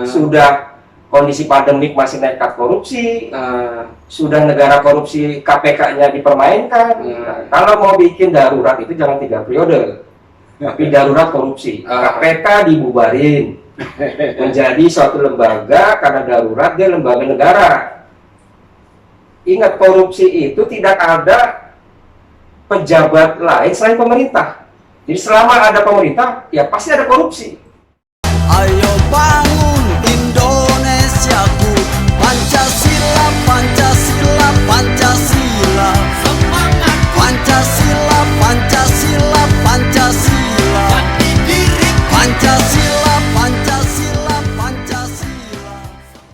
sudah kondisi pandemik masih nekat korupsi, sudah negara korupsi KPK-nya dipermainkan. Kalau mau bikin darurat itu jangan 3 periode, tapi darurat korupsi. KPK dibubarin menjadi suatu lembaga karena darurat dia lembaga negara. Ingat, korupsi itu tidak ada pejabat lain selain pemerintah. Jadi selama ada pemerintah, ya pasti ada korupsi. Ayo bangun Indonesiaku, Pancasila, Pancasila, Pancasila. Semangat Pancasila, Pancasila, Pancasila. Pancasila, Pancasila, Pancasila.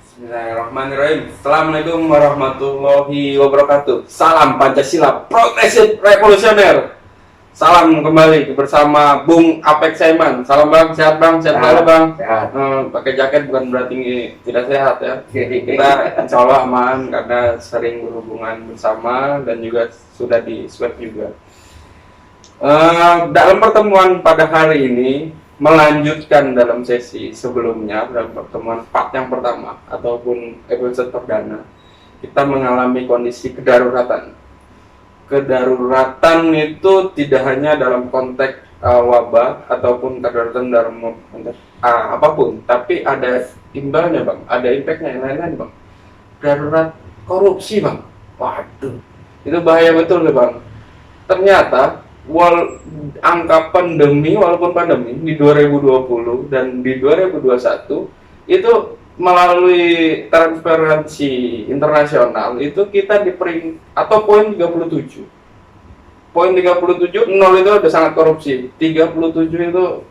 Bismillahirrahmanirrahim. Assalamualaikum warahmatullahi wabarakatuh. Salam Pancasila, progresif revolusioner. Salam kembali bersama Bung Apek Saiman. Salam Bang, sehat Bang, sehat selalu Bang. Sehat. Pakai jaket bukan berarti tidak sehat ya. Kita insya Allah aman karena sering berhubungan bersama dan juga sudah di swab juga. Dalam pertemuan pada hari ini melanjutkan dalam sesi sebelumnya, dalam pertemuan part yang pertama ataupun episode perdana, kita mengalami kondisi kedaruratan. Kedaruratan itu tidak hanya dalam konteks wabah ataupun kedaruratan dalam konteks apapun, tapi ada imbalnya Bang, ada impactnya yang lain-lain Bang. Darurat korupsi Bang, waduh, itu bahaya betul nih Bang. Ternyata angka pandemi, walaupun pandemi di 2020 dan di 2021 itu melalui transparansi internasional itu kita di atau poin 37. Poin 37, 0 itu udah sangat korupsi. 37 itu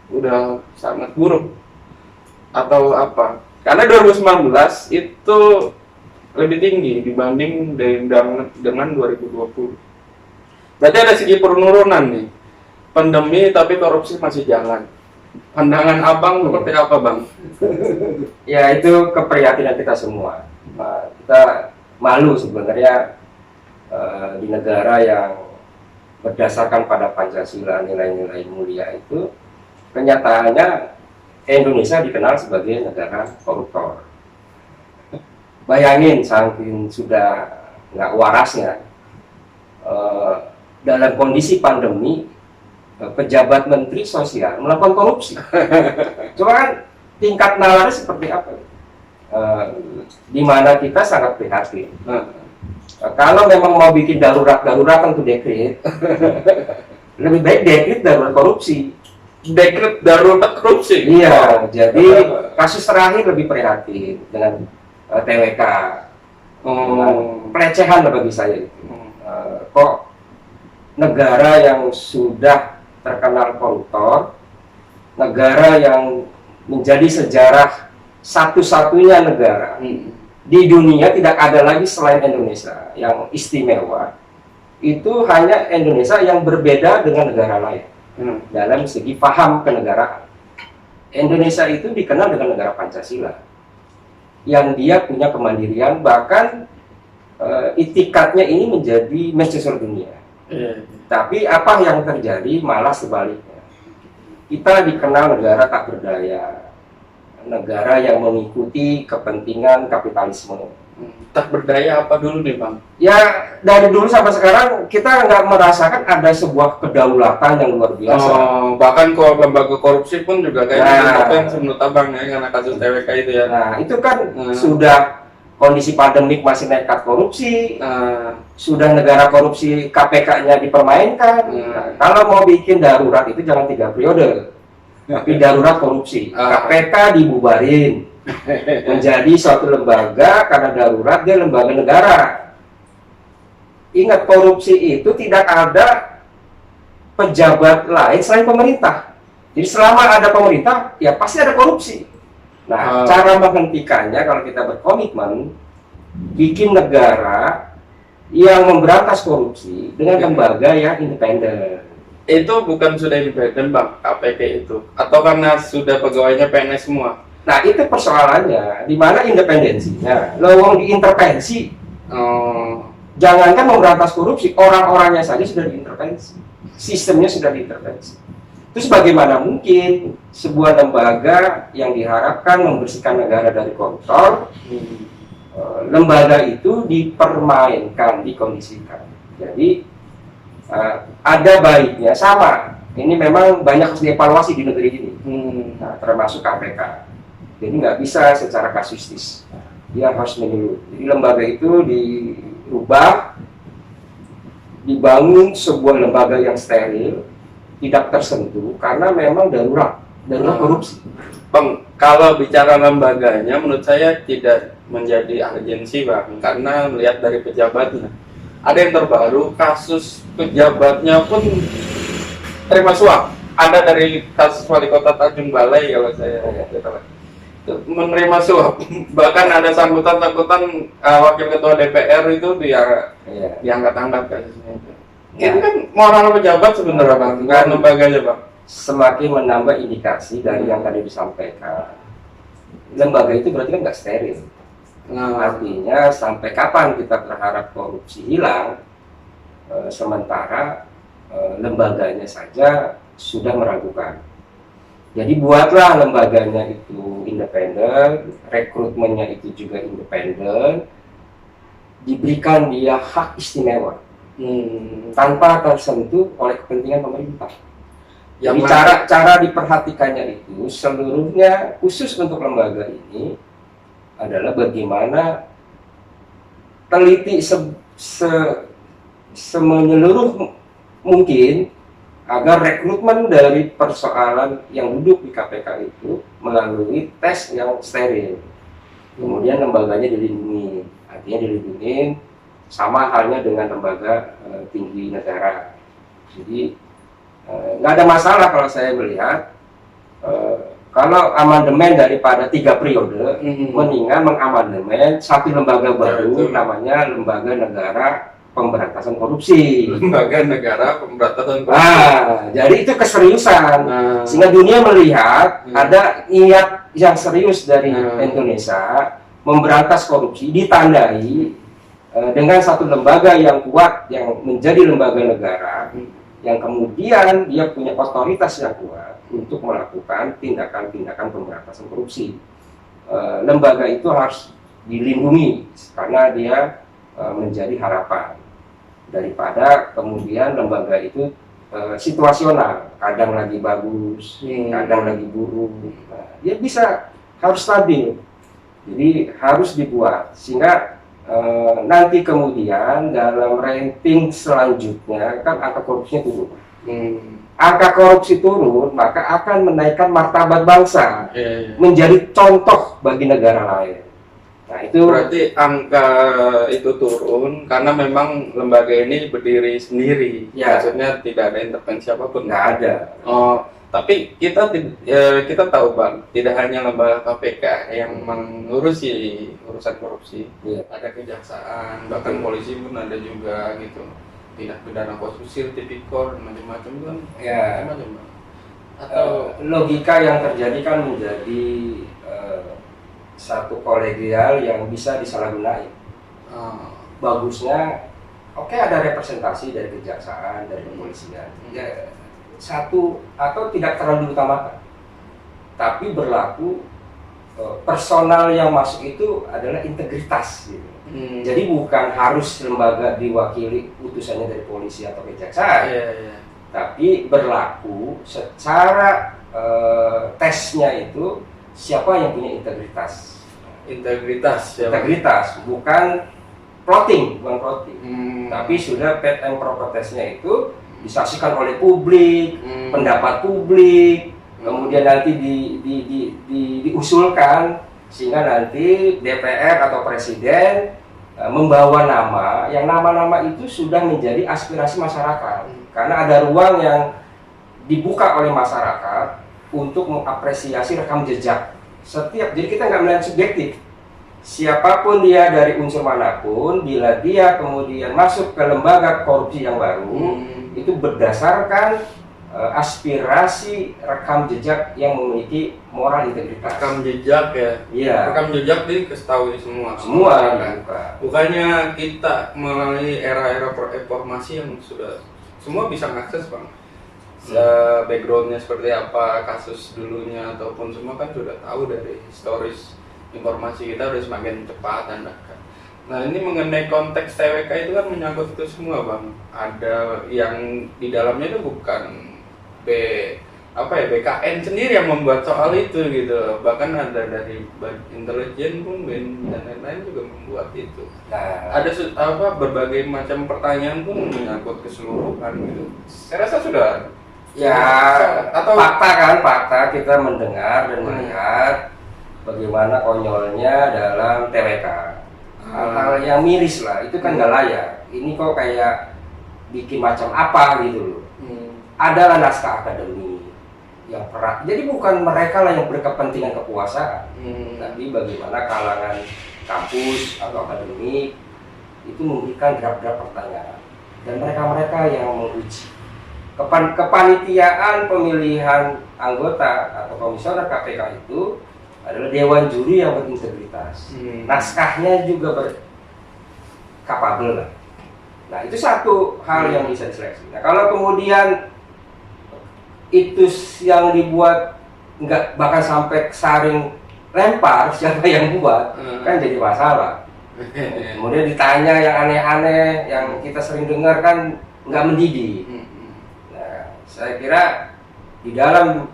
udah sangat buruk. Atau apa? Karena 2019 itu lebih tinggi dibanding dengan 2020. Berarti ada segi penurunan nih. Pandemi tapi korupsi masih jalan. Pandangan Abang seperti apa Bang? Ya, itu keprihatinan kita semua. Kita malu sebenarnya di negara yang berdasarkan pada Pancasila, nilai-nilai mulia itu, kenyataannya Indonesia dikenal sebagai negara koruptor. Bayangin, saking sudah nggak warasnya, dalam kondisi pandemi, pejabat menteri sosial melakukan korupsi. Coba kan tingkat nalarnya seperti apa? Di mana kita sangat prihatin. Kalau memang mau bikin darurat tentu dekret. Lebih baik dekret darurat korupsi. Dekret darurat korupsi? Iya, jadi kasus terakhir lebih prihatin dengan TWK. Pelecehan bagi saya itu. Kok negara yang sudah terkenal koruptor, negara yang menjadi sejarah satu-satunya negara di dunia, tidak ada lagi selain Indonesia yang istimewa, itu hanya Indonesia yang berbeda dengan negara lain dalam segi paham kenegaraan. Indonesia itu dikenal dengan negara Pancasila yang dia punya kemandirian, bahkan itikadnya ini menjadi mercusuar dunia. Tapi apa yang terjadi malah sebaliknya. Kita dikenal negara tak berdaya, negara yang mengikuti kepentingan kapitalisme. Tak berdaya apa dulu nih Bang? Ya, dari dulu sampai sekarang kita nggak merasakan ada sebuah kedaulatan yang luar biasa. Bahkan lembaga korupsi pun juga kayaknya yang menurut Abang ya, karena kasus TWK itu ya. Nah, itu kan sudah kondisi pandemik masih nekat korupsi, sudah negara korupsi KPK-nya dipermainkan. Kalau mau bikin darurat itu jangan 3 periode, tapi darurat korupsi. KPK dibubarin menjadi suatu lembaga karena darurat dia lembaga negara. Ingat, korupsi itu tidak ada pejabat lain selain pemerintah. Jadi selama ada pemerintah, ya pasti ada korupsi. Nah, cara menghentikannya kalau kita berkomitmen bikin negara yang memberantas korupsi dengan lembaga yang independen. Itu bukan sudah independen Bang, KPK itu? Atau karena sudah pegawainya PNS semua? Nah, itu persoalannya, di mana independensinya? Lowong diintervensi. Jangankan memberantas korupsi, orang-orangnya saja sudah diintervensi. Sistemnya sudah diintervensi. Terus bagaimana mungkin sebuah lembaga yang diharapkan membersihkan negara dari koruptor, lembaga itu dipermainkan, dikondisikan. Jadi ada baiknya sama. Ini memang banyak harus dievaluasi di negeri ini, nah, termasuk KPK. Jadi nggak bisa secara kasuistis, dia harus menyeluruh. Jadi lembaga itu dirubah, dibangun sebuah lembaga yang steril, tidak tersentuh karena memang darurat korupsi. Bang, kalau bicara lembaganya menurut saya tidak menjadi urgensi Bang, karena melihat dari pejabatnya. Ada yang terbaru, kasus pejabatnya pun terima suap. Ada dari kasus wali kota Tanjung Balai kalau saya menerima suap. Bahkan ada sambutan-sambutan wakil ketua DPR itu diangkat-angkat kasusnya itu. Itu kan moral pejabat sebenarnya Bang, bukan lembaganya Bang. Semakin menambah indikasi dari yang tadi disampaikan. Lembaga itu berarti kan nggak steril. Artinya sampai kapan kita berharap korupsi hilang, sementara lembaganya saja sudah meragukan. Jadi buatlah lembaganya itu independen, rekrutmennya itu juga independen, diberikan dia hak istimewa. Tanpa tersentuh oleh kepentingan pemerintah. Jadi cara diperhatikannya itu seluruhnya khusus untuk lembaga ini adalah bagaimana teliti semenyeluruh mungkin agar rekrutmen dari persoalan yang duduk di KPK itu melalui tes yang steril. Kemudian lembaganya dilindungi, artinya dilindungi sama halnya dengan lembaga tinggi negara. Jadi nggak ada masalah kalau saya melihat kalau amandemen daripada 3 periode, mendingan mengamandemen satu lembaga baru namanya Lembaga Negara Pemberantasan Korupsi. Lembaga Negara Pemberantasan Korupsi. Nah, jadi itu keseriusan sehingga dunia melihat ada niat yang serius dari Indonesia memberantas korupsi, ditandai dengan satu lembaga yang kuat yang menjadi lembaga negara yang kemudian dia punya otoritas yang kuat untuk melakukan tindakan-tindakan pemberantasan korupsi. Lembaga itu harus dilindungi karena dia menjadi harapan daripada kemudian lembaga itu situasional, kadang lagi bagus, kadang lagi buruk. Nah, dia harus stabil. Jadi harus dibuat sehingga nanti kemudian dalam ranking selanjutnya kan angka korupsinya turun. Angka korupsi turun maka akan menaikkan martabat bangsa menjadi contoh bagi negara lain. Nah itu berarti angka itu turun karena memang lembaga ini berdiri sendiri. Maksudnya tidak ada intervensi apapun. Nggak ada. Oh, tapi kita tahu Bang, tidak hanya lembaga KPK yang mengurusi urusan korupsi, ada kejaksaan, bahkan polisi pun ada juga gitu, tindak pidana khusus, tipikor, macam-macam kan, macam-macam. Atau logika yang terjadi kan menjadi satu kolegial yang bisa disalahgunakan. Bagusnya, oke ada representasi dari kejaksaan, dari kepolisian. Satu atau tidak terlalu diutamakan, tapi berlaku personal yang masuk itu adalah integritas gitu. Jadi bukan harus lembaga diwakili utusannya dari polisi atau kejaksaan, tapi berlaku secara tesnya itu siapa yang punya integritas, bukan plotting, tapi sudah fit and proper testnya itu disaksikan oleh publik, pendapat publik, kemudian nanti diusulkan sehingga nanti DPR atau Presiden membawa nama, yang nama-nama itu sudah menjadi aspirasi masyarakat, karena ada ruang yang dibuka oleh masyarakat untuk mengapresiasi rekam jejak setiap. Jadi kita nggak melihat subjektif, siapapun dia dari unsur manapun, bila dia kemudian masuk ke lembaga korupsi yang baru, itu berdasarkan aspirasi rekam jejak yang memiliki moral integritas. Rekam jejak rekam jejak diketahui semua kan? Bukannya kita melalui era-era reformasi yang sudah semua bisa mengakses Bang. backgroundnya seperti apa, kasus dulunya ataupun semua kan sudah tahu dari historis, informasi kita udah semakin cepat dan dekat. Nah ini mengenai konteks TWK itu kan menyangkut itu semua bang. Ada yang di dalamnya itu bukan BKN sendiri yang membuat soal itu gitu, bahkan ada dari intelijen pun BIN dan lain-lain juga membuat itu. Nah, Ada berbagai macam pertanyaan pun menyangkut keseluruhan gitu. Saya rasa sudah ya atau fakta kita mendengar dan melihat bagaimana konyolnya dalam TWK. Hal-hal yang miris lah, itu kan nggak layak. Ini kok kayak bikin macam apa gitu loh. Adalah naskah akademik yang jadi bukan mereka lah yang berkepentingan kekuasaan, tapi bagaimana kalangan kampus atau akademik itu memberikan draft-draft pertanyaan dan mereka yang menguji. Kepanitiaan pemilihan anggota atau komisioner KPK itu adalah dewan juri yang berintegritas. Naskahnya juga berkapabel lah. Nah itu satu hal yang bisa diseleksi. Nah kalau kemudian itu yang dibuat nggak bahkan sampai saring lempar siapa yang buat, kan jadi masalah. Kemudian ditanya yang aneh-aneh yang kita sering dengar kan nggak mendidik. Nah saya kira di dalam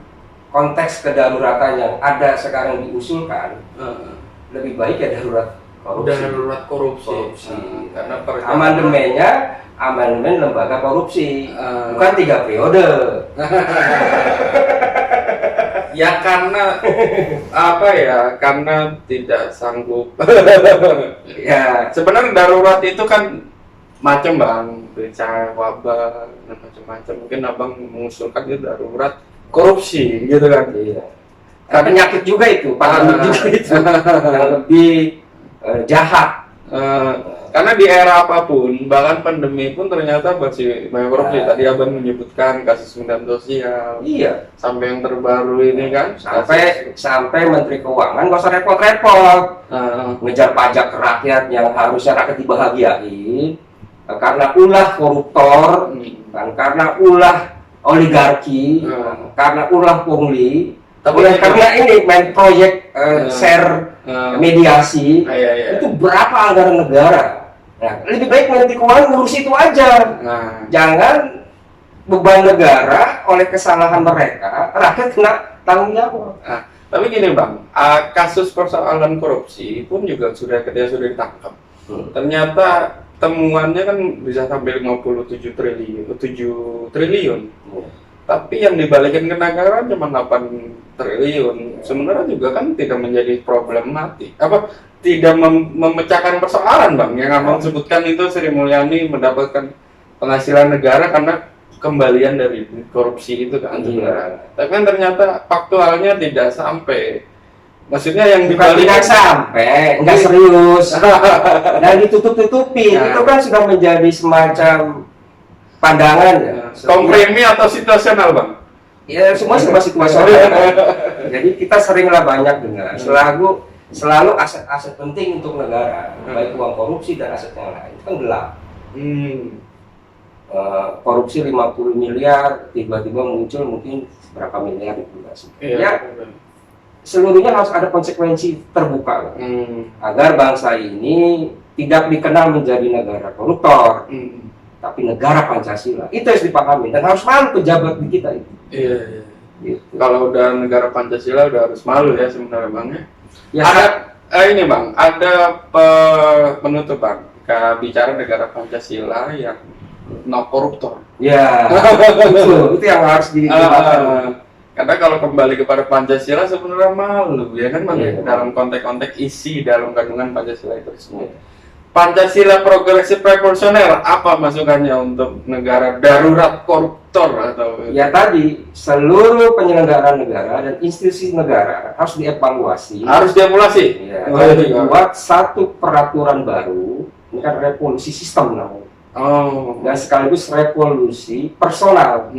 konteks kedaruratan yang ada sekarang diusulkan, lebih baik ya darurat korupsi. Karena amandemen lembaga korupsi, bukan 3 periode. Ya karena karena tidak sanggup. Ya Sebenarnya darurat itu kan macam bang, bencana wabah dan macam-macam. Mungkin abang mengusulkan itu darurat korupsi gitu kan. iya. Penyakit juga itu, pandemi juga itu yang lebih jahat. Karena di era apapun, bahkan pandemi pun ternyata masih banyak korupsi. Tadi abang menyebutkan kasus kementerian sosial. Iya. Sampai yang terbaru ini kan, Sampai Menteri Keuangan nggak usah repot-repot ngejar pajak ke rakyat yang harusnya rakyat dibahagiain karena ulah koruptor, karena ulah oligarki, karena ulah pungli. Karena ini main proyek share mediasi, itu berapa anggaran negara? Nah, lebih baik Menteri Keuangan ngurus itu aja. Jangan beban negara oleh kesalahan mereka, rakyat kena tanggung jawab. Tapi gini bang, kasus persoalan korupsi pun juga sudah ditangkap. Ternyata temuannya kan bisa sampai 57 triliun. Tapi yang dibalikin ke negara cuma 8 triliun. Sebenarnya juga kan tidak menjadi problematik. Tidak memecahkan persoalan bang. Yang abang sebutkan itu Sri Mulyani mendapatkan penghasilan negara karena kembalian dari korupsi itu kan. Tapi kan ternyata faktualnya tidak sampai. Maksudnya yang tidak sampai, nggak serius dan ditutup-tutupin. Itu kan sudah menjadi semacam pandangan ya. Kompromi atau situasional bang? Ya semua serba situasional. Jadi kita seringlah banyak dengar selalu aset-aset penting untuk negara, baik uang korupsi dan aset yang lain itu kan gelap. Korupsi 50 miliar tiba-tiba muncul mungkin berapa miliar itu seluruhnya harus ada konsekuensi terbuka agar bangsa ini tidak dikenal menjadi negara koruptor. Tapi negara Pancasila itu harus dipahami dan harus malu pejabat di kita itu. Iya. Gitu. Kalau udah negara Pancasila udah harus malu ya sebenarnya bang ya. Ada ini bang, ada penutupan bicara negara Pancasila yang no koruptor. Ya, itu yang harus dikembangkan. Karena kalau kembali kepada Pancasila sebenarnya malu ya kan bang dalam konteks-konteks isi dalam kandungan Pancasila itu semua. Pancasila progresif revolusioner apa masukannya untuk negara darurat koruptor atau ya tadi seluruh penyelenggaraan negara dan institusi negara harus dievaluasi. Ya, buat satu peraturan baru, ini kan revolusi sistem namanya. Dan sekaligus revolusi personal.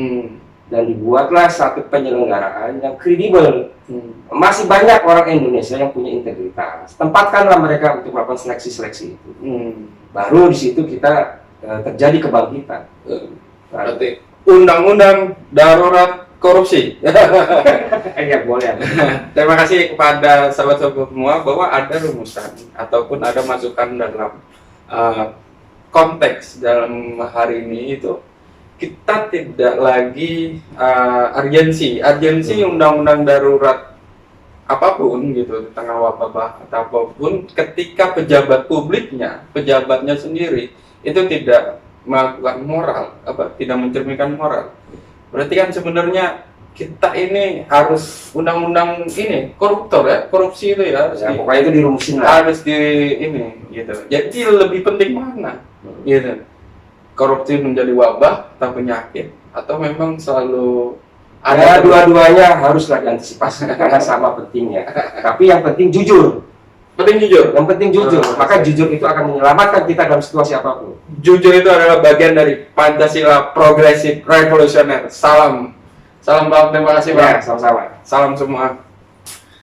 Dan dibuatlah satu penyelenggaraan yang kredibel. Masih banyak orang Indonesia yang punya integritas. Tempatkanlah mereka untuk melakukan seleksi-seleksi itu. Baru di situ kita terjadi kebangkitan. Berarti undang-undang darurat korupsi. Iya boleh. Terima kasih kepada sahabat-sahabat semua bahwa ada rumusan ataupun ada masukan dalam konteks dalam hari ini itu kita tidak lagi urgensi undang-undang darurat apapun gitu di tengah wabah atau apapun ketika pejabatnya sendiri itu tidak melakukan moral tidak mencerminkan moral. Berarti kan sebenarnya kita ini harus undang-undang ini koruptor ya, korupsi itu ya, Pokoknya itu dirumusin lah. harus di ini gitu. Jadi lebih penting mana gitu. Korupsi menjadi wabah atau penyakit atau memang selalu Ada dua-duanya haruslah diantisipasi karena sama pentingnya. Tapi yang penting jujur. penting jujur. Yang penting jujur. Maka jujur itu akan menyelamatkan kita dalam situasi apapun. Jujur itu adalah bagian dari Pancasila progresif revolusioner. Salam Bang, terima kasih Bang. Ya, sama-sama. Salam semua.